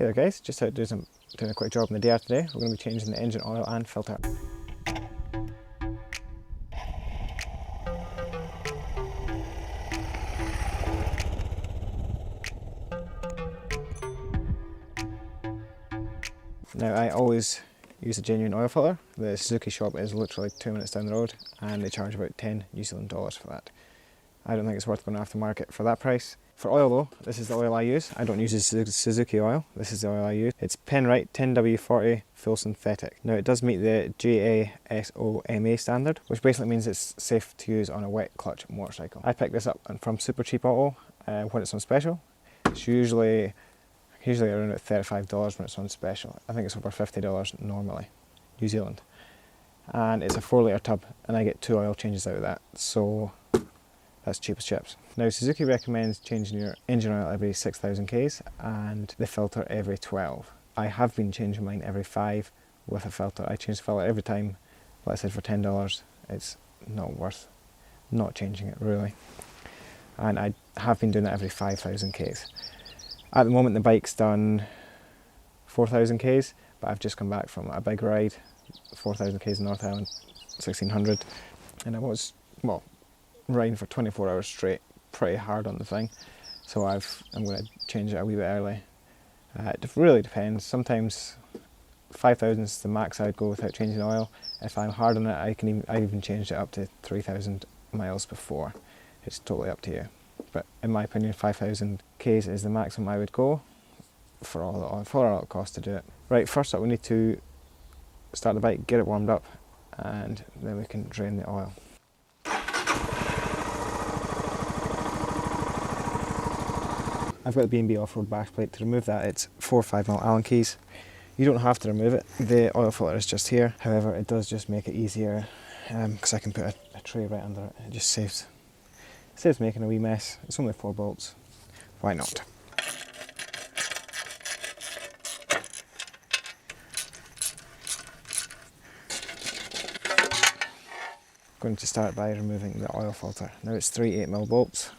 Hey there guys, just out doing a quick job in the DR today. We're going to be changing the engine oil and filter. Now I always use a genuine oil filter. The Suzuki shop is literally 2 minutes down the road and they charge about 10 New Zealand dollars for that. I don't think it's worth going aftermarket for that price. For oil though, this is the oil I use. I don't use the Suzuki oil, this is the oil I use. It's Penrite 10W40 full synthetic. Now it does meet the JASOMA standard, which basically means it's safe to use on a wet clutch motorcycle. I picked this up from Super Cheap Auto when it's on special. It's usually around at $35 when it's on special. I think it's over $50 normally, New Zealand. And it's a 4 litre tub and I get 2 oil changes out of that, so that's cheap as chips. Now Suzuki recommends changing your engine oil every 6,000 Ks and the filter every 12. I have been changing mine every 5 with a filter. I change the filter every time, like I said, for $10. It's not worth not changing it really. And I have been doing that every 5,000 Ks. At the moment the bike's done 4,000 Ks, but I've just come back from a big ride, 4,000 Ks in North Island, 1,600, and I was, well, riding for 24 hours straight, pretty hard on the thing, so I'm going to change it a wee bit early. It really depends. Sometimes 5,000 is the max I'd go without changing oil. If I'm hard on it, I even changed it up to 3,000 miles before. It's totally up to you. But in my opinion, 5,000 Ks is the maximum I would go for all it costs to do it. Right, first up we need to start the bike, get it warmed up, and then we can drain the oil. I've got the B&B off-road back plate. To remove that, it's 4 5mm Allen keys. You don't have to remove it. The oil filter is just here. However, it does just make it easier because I can put a tray right under it. It just saves making a wee mess. It's only 4 bolts. Why not? I'm going to start by removing the oil filter. Now it's 3 8mm bolts.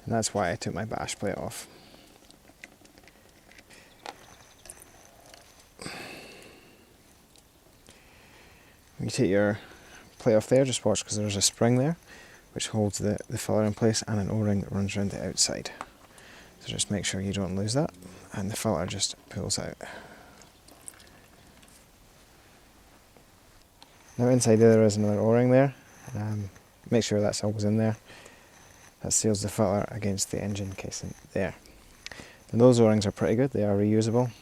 And that's why I took my bash plate off. When you take your plate off there, just watch because there's a spring there which holds the filler in place and an O-ring that runs around the outside. So just make sure you don't lose that, and the filter just pulls out. Now inside there is another O-ring there. Make sure that's always in there. That seals the filter against the engine casing there. And those O-rings are pretty good, they are reusable.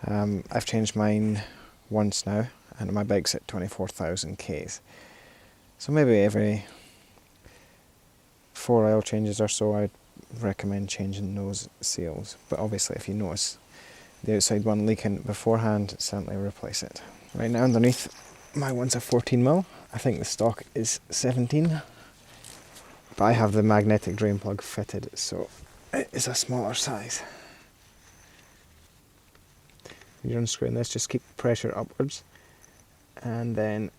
I've changed mine once now, and my bike's at 24,000 Ks. So maybe every 4 oil changes or so I'd recommend changing those seals. But obviously if you notice the outside one leaking beforehand, certainly replace it. Right now underneath, my one's a 14mm. I think the stock is 17. But I have the magnetic drain plug fitted, so it is a smaller size. When you're unscrewing this, just keep pressure upwards, and then,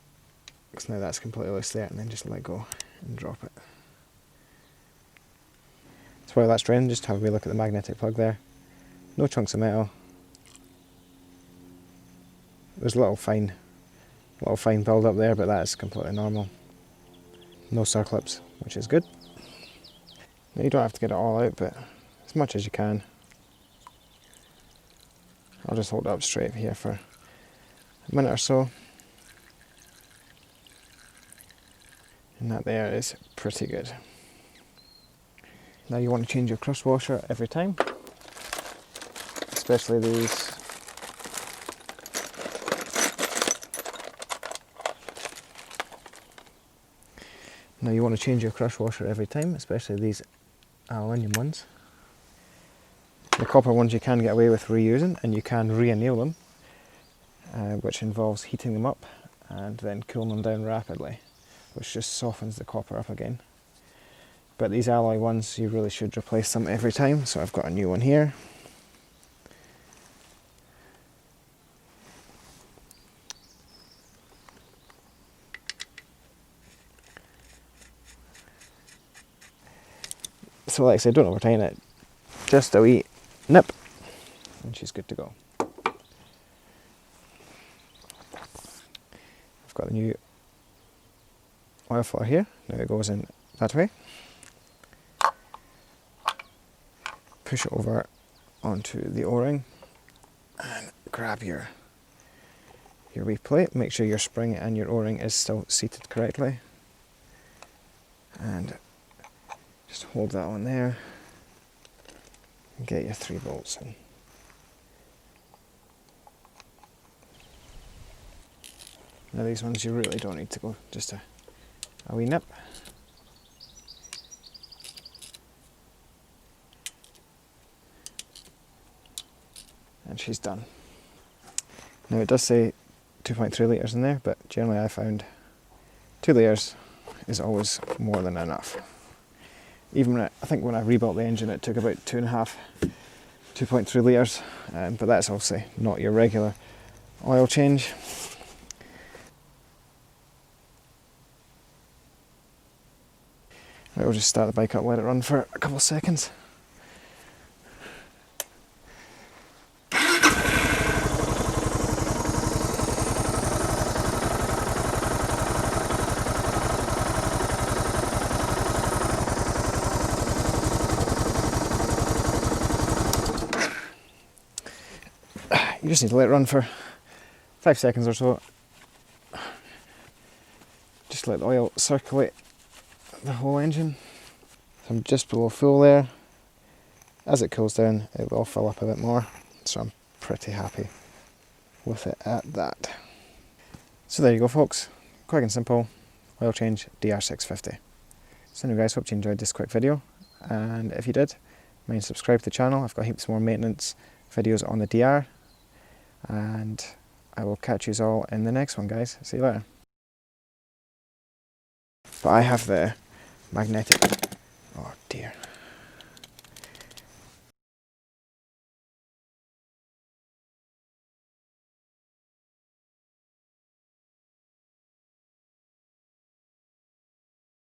because now that's completely loose there, and then just let go and drop it. So while that's draining, just have a wee look at the magnetic plug there. No chunks of metal. There's a little fine build up there, but that is completely normal. No circlips, which is good. Now you don't have to get it all out, but as much as you can. I'll just hold it up straight here for a minute or so. And that there is pretty good. Now you want to change your crush washer every time, especially these. Now you want to change your crush washer every time, especially these aluminium ones. The copper ones you can get away with reusing, and you can re-anneal them, which involves heating them up and then cooling them down rapidly, which just softens the copper up again. But these alloy ones, you really should replace them every time, so I've got a new one here. So like I said, don't overtime it, just a wee nip and she's good to go. I've got the new oil filler here, now it goes in that way. Push it over onto the O-ring and grab your wee plate. Make sure your spring and your O-ring is still seated correctly. And just hold that on there and get your 3 bolts in. Now these ones you really don't need to go, just a wee nip. And she's done. Now it does say 2.3 litres in there, but generally I found 2 litres is always more than enough. Even I think when I rebuilt the engine it took about 2.3 litres, but that's obviously not your regular oil change. Right, we'll just start the bike up, let it run for a couple of seconds. You just need to let it run for 5 seconds or so. Just let the oil circulate the whole engine. So I'm just below full there. As it cools down, it will fill up a bit more. So I'm pretty happy with it at that. So there you go folks, quick and simple oil change DR650. So anyway guys, hope you enjoyed this quick video, and if you did, mind subscribe to the channel. I've got heaps more maintenance videos on the DR, and I will catch you all in the next one guys. See you later. But I have the magnetic, oh dear.